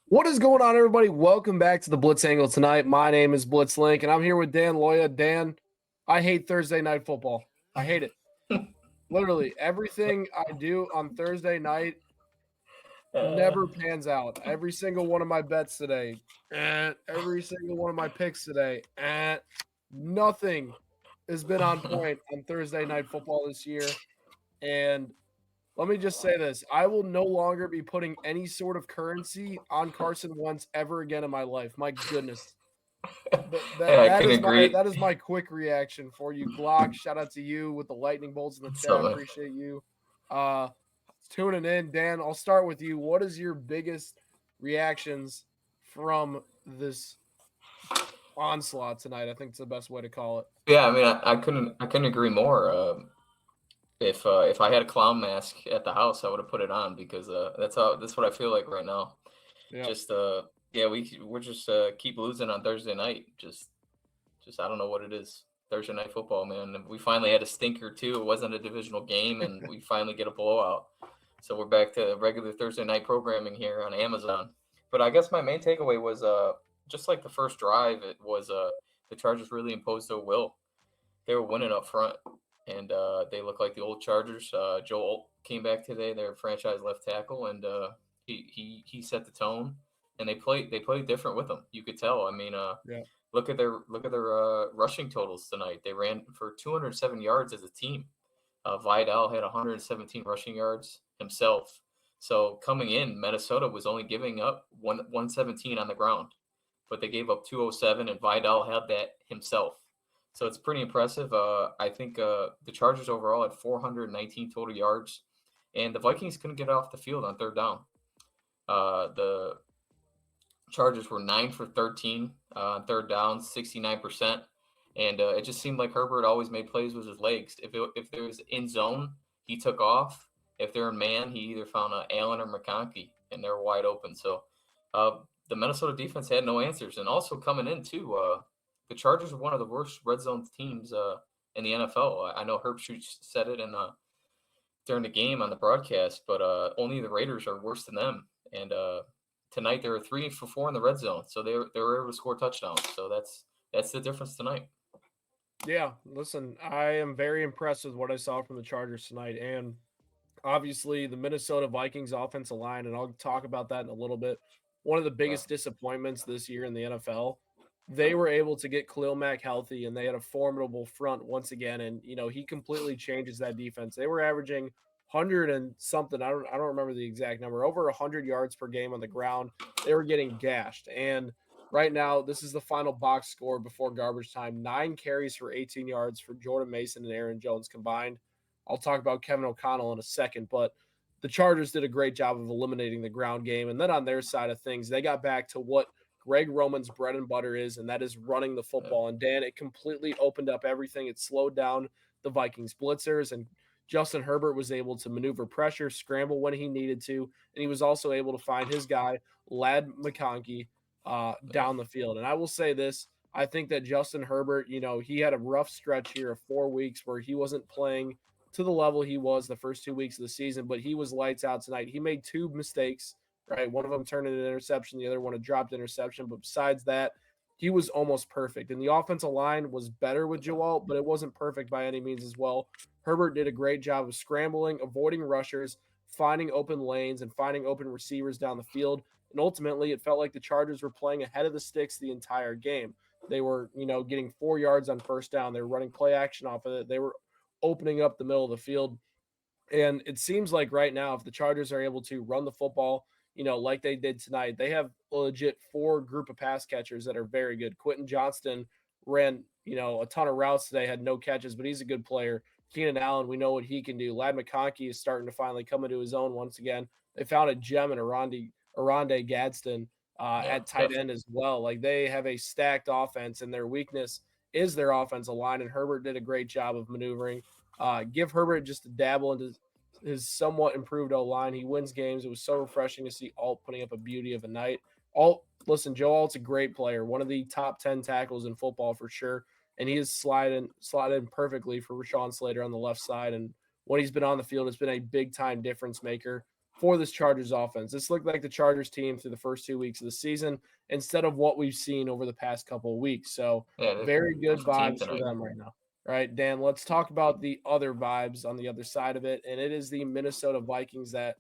What is going on, everybody? Welcome back to the Blitz Angle tonight. My name is Blitz Link, and I'm here with Dan Loya. Dan, I hate Thursday night football. I hate it. Literally, everything I do on Thursday night never pans out. Every single one of my bets today, every single one of my picks today, nothing has been on point on Thursday night football this year. And let me just say this. I will no longer be putting any sort of currency on Carson Wentz ever again in my life. My goodness. Hey, I can agree. That is my quick reaction for you. Glock, shout out to you with the lightning bolts in the chat. So, Appreciate you. Tuning in. Dan, I'll start with you. What is your biggest reactions from this onslaught tonight? I think it's the best way to call it. yeah, I mean, I couldn't agree more. If I had a clown mask at the house, I would have put it on because that's what I feel like right now. Yeah. Just yeah, we're just keep losing on Thursday night. Just I don't know what it is. Thursday night football, man. And we finally had a stinker too. It wasn't a divisional game, and we finally get a blowout. So we're back to regular Thursday night programming here on Amazon. But I guess my main takeaway was just like the first drive, it was the Chargers really imposed their will. They were winning up front, and they look like the old Chargers. Joel came back today, their franchise left tackle, and he set the tone. And they played different with them. You could tell. I mean, Yeah. look at their rushing totals tonight. They ran for 207 yards as a team. Vidal had 117 rushing yards himself. So coming in, Minnesota was only giving up 117 on the ground, but they gave up 207, and Vidal had that himself. So it's pretty impressive. I think the Chargers overall had 419 total yards, and the Vikings couldn't get off the field on third down. The Chargers were 9 for 13 on third down, 69%. And it just seemed like Herbert always made plays with his legs. If there was in zone, he took off. If they're in man, he either found Allen or McCarthy, and they're wide open. So the Minnesota defense had no answers. And also coming in, too, the Chargers are one of the worst red zone teams in the NFL. I know Herbert said it during the game on the broadcast, but only the Raiders are worse than them. And tonight they were 3 for 4 in the red zone, so they were able to score touchdowns. So that's the difference tonight. Yeah, listen, I am very impressed with what I saw from the Chargers tonight. And obviously, the Minnesota Vikings offensive line, and I'll talk about that in a little bit. One of the biggest disappointments this year in the NFL. They were able to get Khalil Mack healthy, and they had a formidable front once again. And he completely changes that defense. They were averaging 100 and something. I don't remember the exact number. Over 100 yards per game on the ground. They were getting gashed. And right now, this is the final box score before garbage time. 9 carries for 18 yards for Jordan Mason and Aaron Jones combined. I'll talk about Kevin O'Connell in a second, but the Chargers did a great job of eliminating the ground game. And then on their side of things, they got back to what Greg Roman's bread and butter is, and that is running the football. And Dan, it completely opened up everything. It slowed down the Vikings blitzers, and Justin Herbert was able to maneuver pressure, scramble when he needed to, and he was also able to find his guy, Ladd McConkey, down the field. And I will say this, I think that Justin Herbert, he had a rough stretch here of 4 weeks where he wasn't playing to the level he was the first 2 weeks of the season, but he was lights out tonight. He made 2 mistakes, right? One of them turned into an interception, the other one a dropped interception. But besides that, he was almost perfect. And the offensive line was better with Joel, but it wasn't perfect by any means as well. Herbert did a great job of scrambling, avoiding rushers, finding open lanes, and finding open receivers down the field. And ultimately, it felt like the Chargers were playing ahead of the sticks the entire game. They were, getting 4 yards on first down. They were running play action off of it. They were opening up the middle of the field. And it seems like right now, if the Chargers are able to run the football, like they did tonight, they have a legit 4 group of pass catchers that are very good. Quentin Johnston ran, a ton of routes today, had no catches, but he's a good player. Keenan Allen, we know what he can do. Ladd McConkey is starting to finally come into his own once again. They found a gem in Oronde Gadsden at tight end as well. Like, they have a stacked offense, and their weakness is their offensive line, and Herbert did a great job of maneuvering. Give Herbert just a dabble into his somewhat improved O-line. He wins games. It was so refreshing to see Alt putting up a beauty of a night. Listen, Joe Alt's a great player, one of the top 10 tackles in football for sure, and he is slotted in perfectly for Rashawn Slater on the left side. And when he's been on the field, it's been a big-time difference maker. for this Chargers offense. This looked like the Chargers team through the first 2 weeks of the season instead of what we've seen over the past couple of weeks. So Yeah, very good different team vibes for tonight. them right now. All right, Dan, let's talk about the other vibes on the other side of it. And it is the Minnesota Vikings that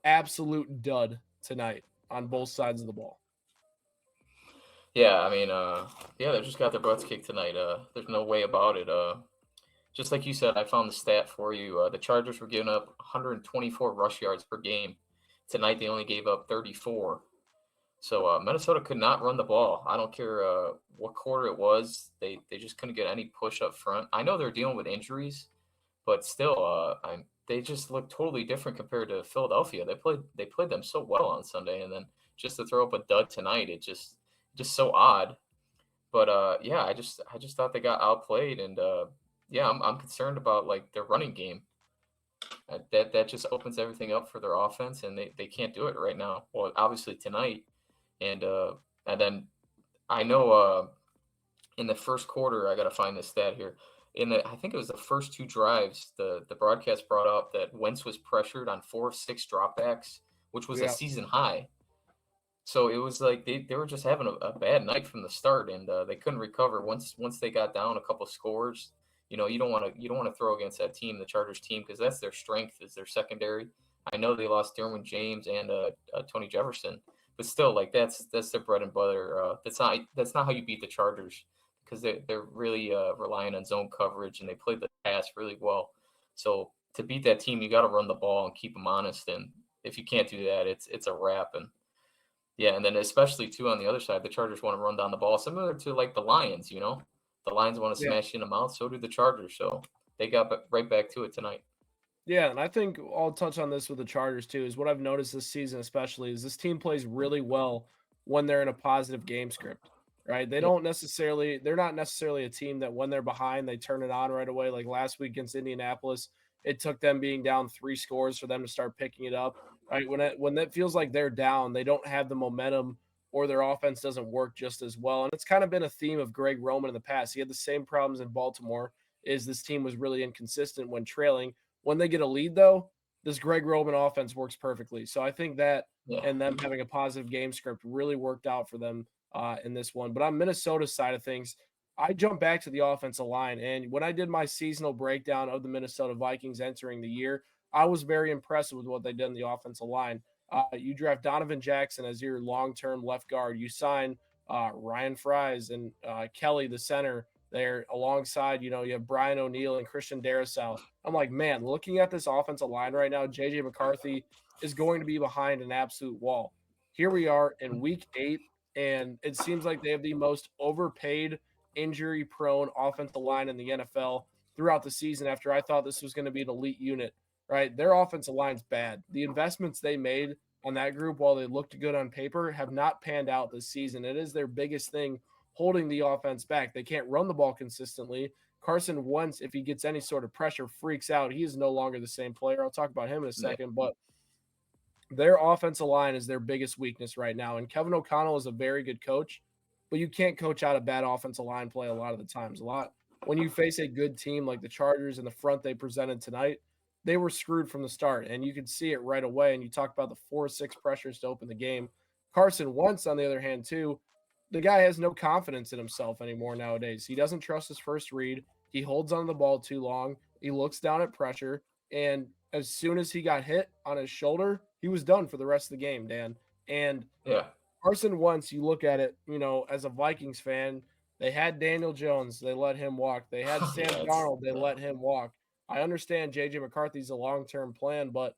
absolute dud tonight on both sides of the ball. Yeah, I mean, yeah, they just got their butts kicked tonight. There's no way about it. Just like you said, I found the stat for you. The Chargers were giving up 124 rush yards per game. Tonight, they only gave up 34. So Minnesota could not run the ball. I don't care what quarter it was. They just couldn't get any push up front. I know they're dealing with injuries, but still, they just look totally different compared to Philadelphia. They played them so well on Sunday, and then just to throw up a dud tonight, it just so odd. But yeah, I just thought they got outplayed, and yeah, I'm concerned about like their running game. That just opens everything up for their offense, and they can't do it right now. Well, obviously tonight, and then I know in the first quarter, I got to find this stat here. I think it was the first two drives, the broadcast brought up that Wentz was pressured on 4 of 6 dropbacks, which was a Yeah. season high. So it was like they were just having a bad night from the start, and they couldn't recover once they got down a couple scores. You know, you don't want to throw against that team, the Chargers team, because that's their strength is their secondary. I know they lost Derwin James and Tony Jefferson, but still, like that's their bread and butter. That's not how you beat the Chargers, because they're really relying on zone coverage, and they play the pass really well. So to beat that team, you got to run the ball and keep them honest. And if you can't do that, it's a wrap. And yeah, and then especially too on the other side, the Chargers want to run down the ball, similar to like the Lions. You know, the Lions want to Yeah. smash you in the mouth. So do the Chargers. So they got right back to it tonight. Yeah, and I think I'll touch on this with the Chargers too. Is what I've noticed this season, especially, is this team plays really well when they're in a positive game script, right? Yeah, They're not necessarily a team that when they're behind, they turn it on right away. Like last week against Indianapolis, it took them being down 3 scores for them to start picking it up, right? When that feels like they're down, they don't have the momentum or their offense doesn't work just as well. And it's kind of been a theme of Greg Roman in the past. He had the same problems in Baltimore. Is this team was really inconsistent when trailing when they get a lead, though, this Greg Roman offense works perfectly. So I think that yeah, and them having a positive game script really worked out for them in this one. But on Minnesota's side of things, I jumped back to the offensive line. And when I did my seasonal breakdown of the Minnesota Vikings entering the year, I was very impressed with what they did in the offensive line. You draft Donovan Jackson as your long term left guard. You sign Ryan Fries and Kelly, the center, there alongside, you have Brian O'Neill and Christian Darrisaw. I'm like, man, looking at this offensive line right now, JJ McCarthy is going to be behind an absolute wall. Here we are in week 8, and it seems like they have the most overpaid, injury prone offensive line in the NFL throughout the season after I thought this was going to be an elite unit, right? Their offensive line's bad. The investments they made on that group, while they looked good on paper, have not panned out this season. It is their biggest thing holding the offense back. They can't run the ball consistently. Carson Wentz, if he gets any sort of pressure, freaks out. He is no longer the same player. I'll talk about him in a yeah, second, but their offensive line is their biggest weakness right now. And Kevin O'Connell is a very good coach, but you can't coach out a bad offensive line play a lot of the times. When you face a good team like the Chargers in the front they presented tonight, they were screwed from the start, and you could see it right away. And you talk about the 4-6 pressures to open the game. Carson Wentz, on the other hand, too, the guy has no confidence in himself anymore nowadays. He doesn't trust his first read. He holds on the ball too long. He looks down at pressure, and as soon as he got hit on his shoulder, he was done for the rest of the game, Dan. And yeah, Carson Wentz, you look at it, as a Vikings fan, they had Daniel Jones, they let him walk. They had Sam yeah. Darnold, they let him walk. I understand JJ McCarthy's a long-term plan, but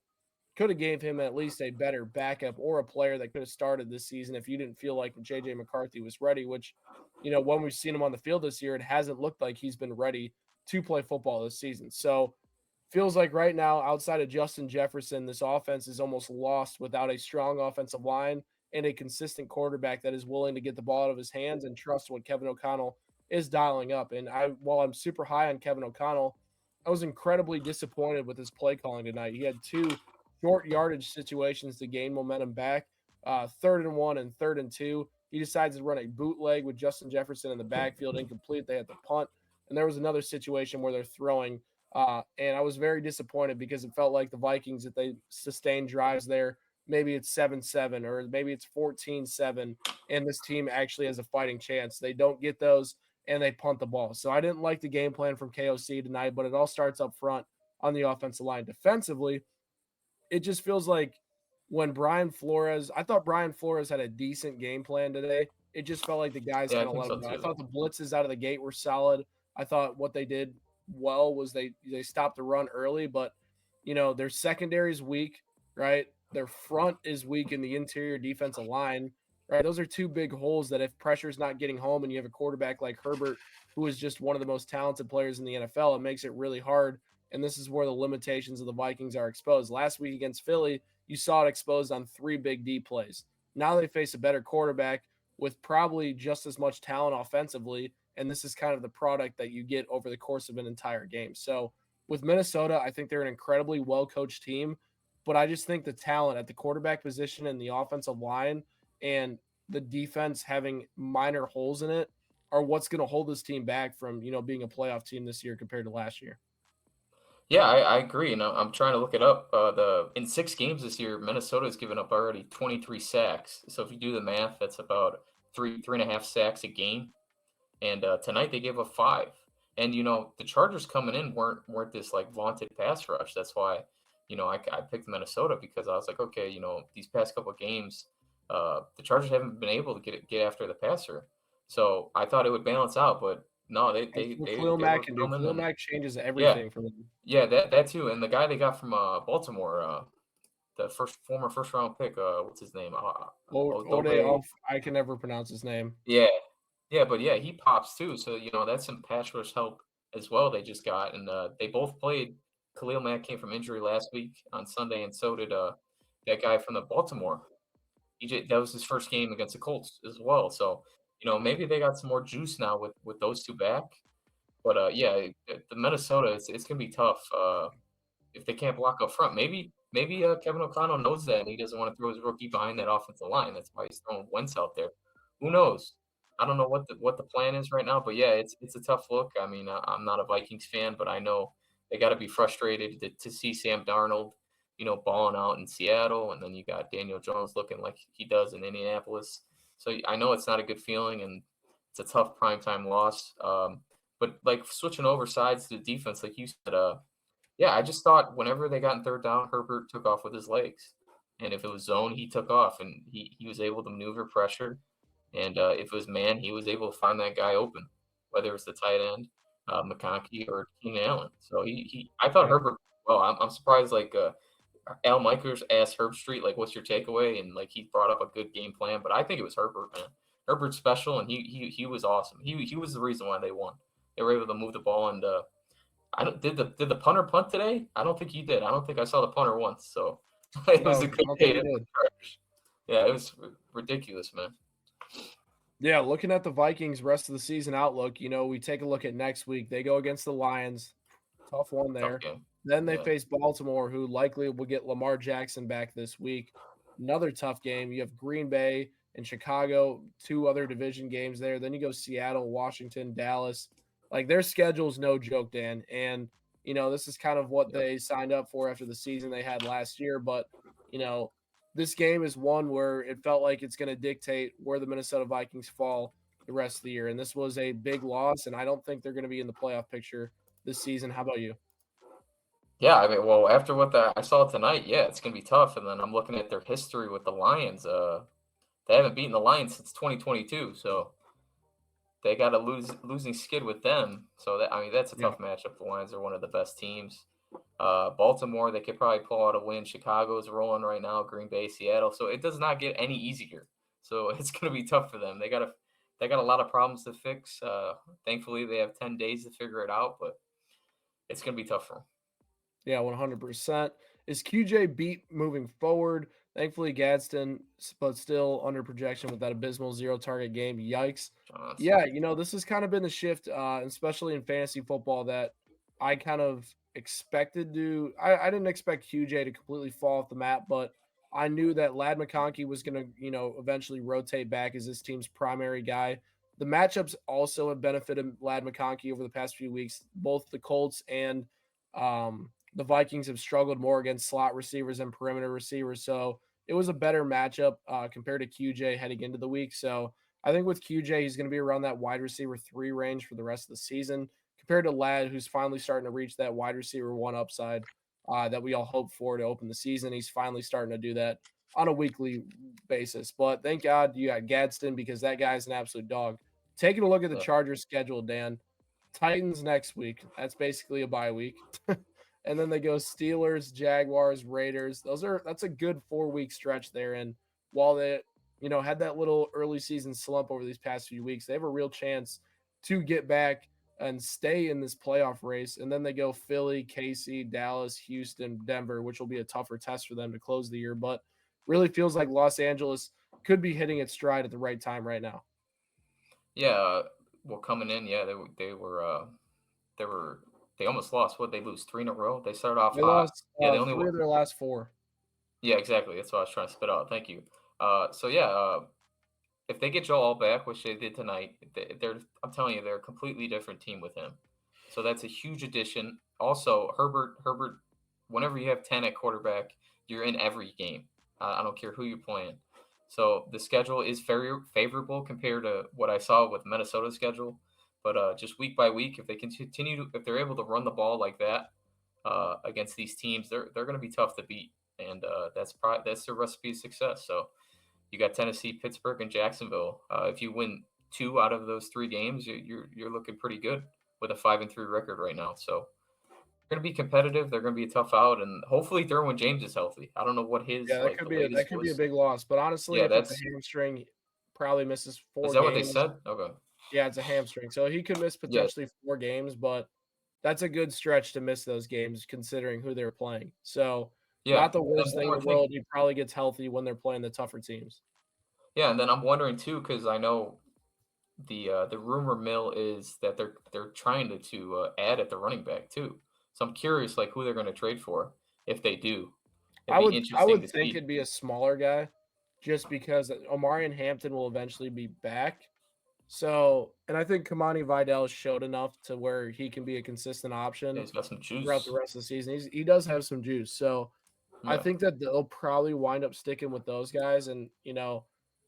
could have gave him at least a better backup or a player that could have started this season if you didn't feel like JJ McCarthy was ready, which, when we've seen him on the field this year, it hasn't looked like he's been ready to play football this season. So feels like right now, outside of Justin Jefferson, this offense is almost lost without a strong offensive line and a consistent quarterback that is willing to get the ball out of his hands and trust what Kevin O'Connell is dialing up. And while I'm super high on Kevin O'Connell, I was incredibly disappointed with his play calling tonight. He had 2 short yardage situations to gain momentum back. 3rd and 1 and 3rd and 2. He decides to run a bootleg with Justin Jefferson in the backfield, incomplete. They had to punt. And there was another situation where they're throwing And I was very disappointed because it felt like the Vikings, if they sustained drives there, maybe it's 7-7 or maybe it's 14-7, and this team actually has a fighting chance. They don't get those and they punt the ball. So I didn't like the game plan from KOC tonight, but it all starts up front on the offensive line. Defensively, it just feels like when Brian Flores, I thought Brian Flores had a decent game plan today. It just felt like the guys Yeah, I kind of think let so him go. I too. thought the blitzes out of the gate were solid. I thought what they did well was they stopped the run early, but their secondary is weak, right? Their front is weak in the interior defensive line, right? Those are two big holes that if pressure's not getting home and you have a quarterback like Herbert, who is just one of the most talented players in the NFL, it makes it really hard. And this is where the limitations of the Vikings are exposed. Last week against Philly, you saw it exposed on 3 big D plays. Now they face a better quarterback with probably just as much talent offensively, and this is kind of the product that you get over the course of an entire game. So with Minnesota, I think they're an incredibly well-coached team, but I just think the talent at the quarterback position and the offensive line and the defense having minor holes in it are what's going to hold this team back from, being a playoff team this year compared to last year. Yeah, I agree, and I'm trying to look it up. The in 6 games this year, Minnesota has given up already 23 sacks. So if you do the math, that's about three and a half sacks a game. And tonight they gave up 5. And the Chargers coming in weren't this like vaunted pass rush. That's why I picked Minnesota because I was like, okay, these past couple of games, the Chargers haven't been able to get after the passer. So I thought it would balance out, but no, they That's they what they, Khalil they were Mack can do. coming Khalil and Mack changes yeah, everything for them. yeah, that too. And the guy they got from Baltimore, the former first round pick, what's his name? Odove. I can never pronounce his name. Yeah, yeah, but yeah, he pops too. So that's some pass rush help as well. They just got, and they both played. Khalil Mack came from injury last week on Sunday, and so did that guy from the Baltimore. That was his first game against the Colts as well. So maybe they got some more juice now with those two back. But yeah, the Minnesota, it's gonna be tough. If they can't block up front. Maybe Kevin O'Connell knows that and he doesn't want to throw his rookie behind that offensive line. That's why he's throwing Wentz out there. Who knows? I don't know what the plan is right now, but yeah, it's a tough look. I mean, I'm not a Vikings fan, but I know they got to be frustrated to see Sam Darnold, balling out in Seattle, and then you got Daniel Jones looking like he does in Indianapolis. So I know it's not a good feeling, and it's a tough primetime loss. But like switching over sides to the defense, like you said, yeah, I just thought whenever they got in third down, Herbert took off with his legs. And if it was zone, he took off and he was able to maneuver pressure. And if it was man, he was able to find that guy open, whether it was the tight end, McConkey, or Keenan Allen. So I thought Yeah. Herbert, well, I'm surprised like Al Michaels asked Herb Street, like, what's your takeaway? And like he brought up a good game plan, but I think it was Herbert, man. Herbert's special and he was awesome. He was the reason why they won. They were able to move the ball and I don't did the punter punt today? I don't think he did. I don't think I saw the punter once. So it was No, a I good don't think day he to did. Chargers. Yeah, it was ridiculous, man. Yeah, looking at the Vikings rest of the season outlook, we take a look at next week. They go against the Lions. Tough one Tough there. game. Then they Yeah. face Baltimore, who likely will get Lamar Jackson back this week. Another tough game. You have Green Bay and Chicago, 2 other division games there. Then you go Seattle, Washington, Dallas. Like their schedule's no joke, Dan. And this is kind of what Yep. they signed up for after the season they had last year. But you know, this game is one where it felt like it's going to dictate where the Minnesota Vikings fall the rest of the year. And this was a big loss, and I don't think they're going to be in the playoff picture this season. How about you? Yeah, I mean, well, after what I saw tonight, yeah, it's gonna be tough. And then I'm looking at their history with the Lions. They haven't beaten the Lions since 2022, so they got a losing skid with them. So that's a Yeah. tough matchup. The Lions are one of the best teams. Baltimore, they could probably pull out a win. Chicago's rolling right now. Green Bay, Seattle. So it does not get any easier. So it's going to be tough for them. They got a lot of problems to fix. Thankfully, they have 10 days to figure it out, but it's going to be tough for them. Yeah, 100%. Is QJ beat moving forward? Thankfully, Gadsden, but still under projection with that abysmal 0 target game. Yikes. Johnson. Yeah, this has kind of been the shift, especially in fantasy football, that I kind of expected to. I didn't expect QJ to completely fall off the map, but I knew that Lad McConkey was going to, eventually rotate back as this team's primary guy. The matchups also have benefited Lad McConkey over the past few weeks, both the Colts and The Vikings have struggled more against slot receivers and perimeter receivers. So it was a better matchup compared to QJ heading into the week. So I think with QJ, he's going to be around that wide receiver 3 range for the rest of the season compared to Ladd, who's finally starting to reach that wide receiver 1 upside that we all hope for to open the season. He's finally starting to do that on a weekly basis. But thank God you got Gadsden because that guy's an absolute dog. Taking a look at the Yeah. Chargers schedule, Dan. Titans next week. That's basically a bye week. And then they go Steelers, Jaguars, Raiders. That's a good 4-week stretch there. And while they, had that little early season slump over these past few weeks, they have a real chance to get back and stay in this playoff race. And then they go Philly, KC, Dallas, Houston, Denver, which will be a tougher test for them to close the year. But really feels like Los Angeles could be hitting its stride at the right time right now. Yeah. Well, coming in, yeah, they almost lost. What, they lose 3 in a row? They started off They hot. lost Yeah, they only 3 of their last 4. Yeah, exactly. That's what I was trying to spit out. Thank you. So yeah, if they get Joe All back, which they did tonight, I'm telling you, they're a completely different team with him. So that's a huge addition. Also, Herbert, whenever you have 10 at quarterback, you're in every game. I don't care who you're playing. So the schedule is very favorable compared to what I saw with Minnesota's schedule. But just week by week, if they if they're able to run the ball like that against these teams, they're going to be tough to beat, and that's the recipe of success. So you got Tennessee, Pittsburgh, and Jacksonville. If you win 2 out of those 3 games, you're looking pretty good with a 5-3 record right now. So they're going to be competitive. They're going to be a tough out, and hopefully Derwin James is healthy. I don't know what his Yeah, that could the be latest a was. big loss. But honestly, Yeah, if it's a that's hamstring, probably misses is 4 that what they games. said? Okay. Yeah, it's a hamstring. So he could miss Yeah, potentially 4 games, but that's a good stretch to miss those games considering who they're playing. So yeah. not the And then worst one thing in more the thing. world. He probably gets healthy when they're playing the tougher teams. Yeah, and then I'm wondering too, because I know the rumor mill is that they're trying to add at the running back too. So I'm curious, like, who they're going to trade for if they do. It'd be I interesting would to think see. it'd be a smaller guy just because Omarion Hampton will eventually be back. So, and I think Kimani Vidal showed enough to where he can be a consistent Yeah, option he's got some throughout the juice. rest of the season. He does have some juice. So, I Yeah, think that they'll probably wind up sticking with those guys. And,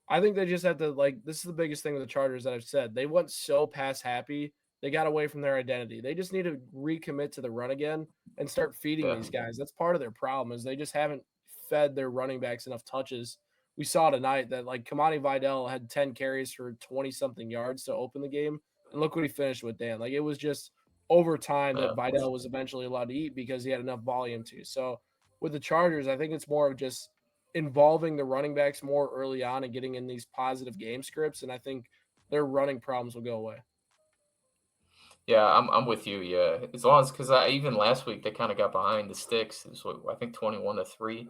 I think they just have to, like, this is the biggest thing with the Chargers that I've said. They went so pass happy. They got away from their identity. They just need to recommit to the run again and start feeding yeah, these guys. That's part of their problem is they just haven't fed their running backs enough touches. We saw tonight that like Kimani Vidal had 10 carries for 20 something yards to open the game. And look what he finished with, Dan. Like it was just over time that yeah. Vidal was eventually allowed to eat because he had enough volume to. So with the Chargers, I think it's more of just involving the running backs more early on and getting in these positive game scripts. And I think their running problems will go away. Yeah, I'm with you. Yeah, as long as because I even last week they kind of got behind the sticks. It was what, I think 21-3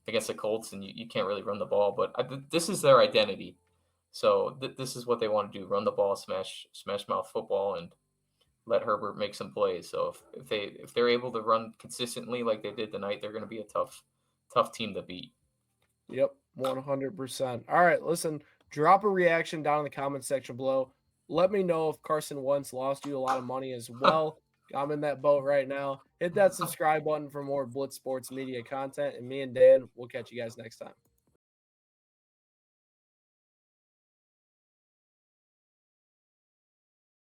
against the Colts, and you can't really run the ball. But this is their identity. So this is what they want to do: run the ball, smash mouth football, and let Herbert make some plays. So if they're able to run consistently like they did tonight, they're going to be a tough team to beat. Yep, 100%. All right, listen, drop a reaction down in the comment section below. Let me know if Carson Wentz lost you a lot of money as well. I'm in that boat right now. Hit that subscribe button for more Blitz Sports Media content. And me and Dan, we'll catch you guys next time.